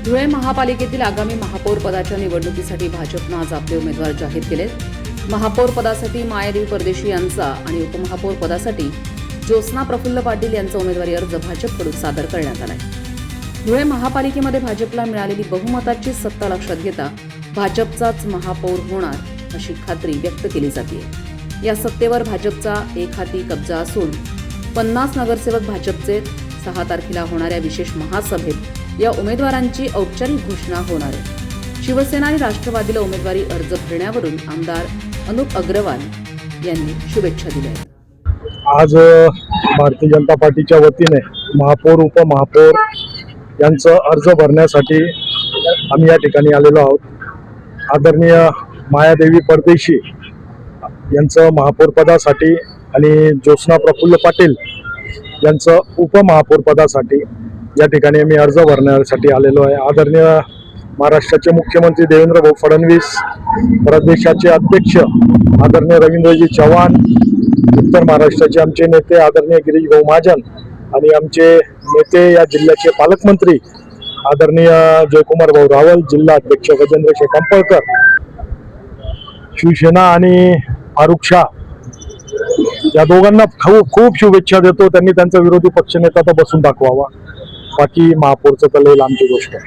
धुळे महापालिकेतील आगामी महापौर पदाच्या निवडणुकीसाठी भाजपनं आज आपले उमेदवार जाहीर केलेत। महापौर पदासाठी मायादेवी परदेशी यांचा आणि उपमहापौर पदासाठी ज्योत्स्ना प्रफुल्ल पाटील यांचा उमेदवारी अर्ज भाजपकडून सादर करण्यात आलाय। धुळे महापालिकेमध्ये भाजपला मिळालेली बहुमताची सत्ता लक्षात घेता भाजपचाच महापौर होणार अशी खात्री व्यक्त केली जाते। या सत्तेवर भाजपचा एक हाती कब्जा असून 50 नगरसेवक भाजपचे 6 तारखेला होणाऱ्या विशेष महासभेत या उमेदवारांची औपचारिक घोषणा होणार आहे। शिवसेना आणि राष्ट्रवादीला उमेदवारी अर्ज भरण्यावरून आमदार अनुप अग्रवाल यांनी शुभेच्छा दिल्या आहेत। आज भारतीय जनता पार्टीच्या वतीने महापौर उपमहापौर यांचा अर्ज भरण्यासाठी आम्ही या ठिकाणी आलेलो आहोत। आदरणीय मायादेवी परदेशी यांचं महापौर पदासाठी आणि ज्योत्स्ना प्रफुल्ल पाटील यांचं उपमहापौर पदासाठी या ठिकाणी आम्ही अर्ज भरण्यासाठी आलेलो आहे। आदरणीय महाराष्ट्राचे मुख्यमंत्री देवेंद्र भाऊ फडणवीस, प्रदेशाचे अध्यक्ष आदरणीय रवींद्रजी चव्हाण, उत्तर महाराष्ट्राचे आमचे नेते आदरणीय गिरीश भाऊ महाजन आणि आमचे नेते या जिल्ह्याचे पालकमंत्री आदरणीय जयकुमार भाऊ रावल, जिल्हा अध्यक्ष गजेंद्र शेठ कंपळकर, शिवसेना आणि फारुख शाह या दोघांना खूप शुभेच्छा देतो। त्यांनी त्यांचा विरोधी पक्षनेता तर बसून दाखवावा, बाकी महापौरचं तर लई लांबची गोष्ट आहे।